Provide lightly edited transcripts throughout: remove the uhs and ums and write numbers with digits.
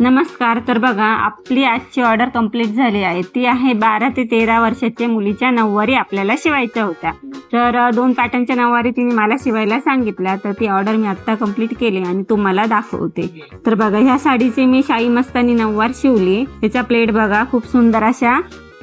नमस्कार. तर बघा, आपली आजची ऑर्डर कंप्लीट झाली आहे. ती आहे 12 ते 13 वर्षाच्या मुलीच्या नऊवारी आपल्याला शिवायच्या होत्या. तर 2 पॅटर्नच्या नऊवारी तिने मला शिवायला सांगितल्या. तर ती ऑर्डर मी आत्ता कंप्लीट केली आणि तुम्हाला दाखवते. तर बघा, ह्या साडीचे मी शाही मस्तानी नऊवार शिवली. त्याचा प्लेट बघा खूप सुंदर अशा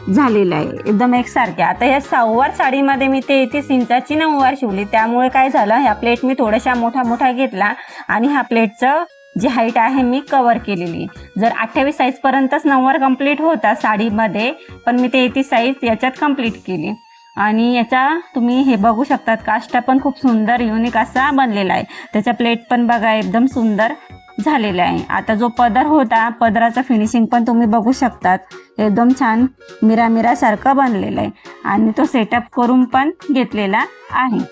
झालेला आहे, एकदम एकसारख्या. आता या 6वार साडीमध्ये मी 33 इंचाची नऊवार शिवली. त्यामुळे काय झालं, ह्या प्लेट मी थोड्याशा मोठा घेतला आणि ह्या प्लेटचं जी हाईट आहे मी कव्हर केलेली. जर 28 साईज पर्यंतच नऊवार कंप्लीट होता साडीमध्ये, पण मी 33 साईज याच्यात कंप्लीट केली. आणि याचा तुम्ही हे बघू शकतात, काष्टा पण खूप सुंदर युनिक असा बनलेला आहे. त्याचा प्लेट पण बघा एकदम सुंदर झालेला आहे. आता जो पदर होता, पदराचं फिनिशिंग पण तुम्ही बघू शकतात, एकदम छान मिरा सारखं बनलेलं आहे आणि तो सेटअप करून पण घेतलेला आहे.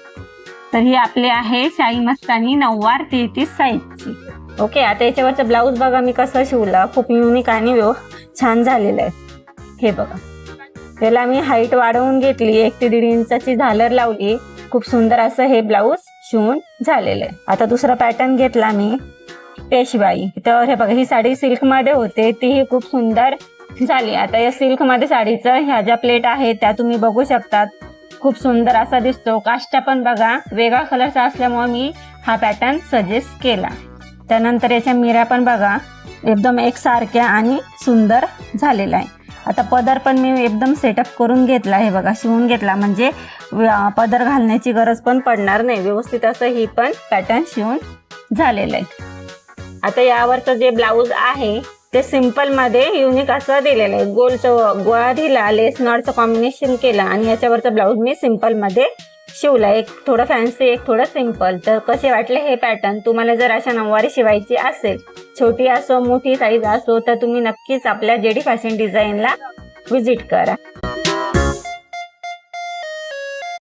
तर ही आपली आहे शाही मस्तानी नऊवार 33 साईजची. ओके. आता याच्यावरचं ब्लाऊज बघा मी कसं शिवला, खूप युनिक आणि छान झालेलं आहे. हे बघा, त्याला मी हाईट वाढवून घेतली, 1 ते 1.5 इंचाची झालर लावली. खूप सुंदर असं हे ब्लाऊज शिवून झालेलं आहे. आता दुसरा पॅटर्न घेतला मी पेशवाई. तर हे बघा, ही साडी सिल्कमध्ये होते, तीही खूप सुंदर झाली. आता या सिल्कमध्ये साडीचं ह्या ज्या प्लेट आहेत त्या तुम्ही बघू शकतात, खूप सुंदर असा दिसतो. काष्टा पण बघा वेगळा कलरचा असल्यामुळे मी हा पॅटर्न सजेस्ट केला. त्यानंतर याच्या मिऱ्या पण बघा एकदम एकसारख्या आणि सुंदर झालेला आहे. आता पदर पण मी एकदम सेटअप करून घेतला, हे बघा शिवून घेतला, म्हणजे पदर घालण्याची गरज पण पडणार नाही. व्यवस्थित असं ही पण पॅटर्न शिवून झालेलं आहे. आता यावरचं जे ब्लाऊज आहे ते सिंपल मध्ये युनिक असं दिलेलं आहे. गोळा दिला, लेस नॉटचं कॉम्बिनेशन केलं आणि याच्यावरचं ब्लाऊज मी सिंपल मध्ये शिवला. एक थोडं फॅन्सी, एक थोडं सिंपल. तर कसे वाटले हे पॅटर्न? तुम्हाला जर अशा नऊवारी शिवायची असेल, छोटी असो मोठी साईज असो, तर तुम्ही नक्कीच आपल्या जेडी फॅशन डिझाईनला व्हिजिट करा.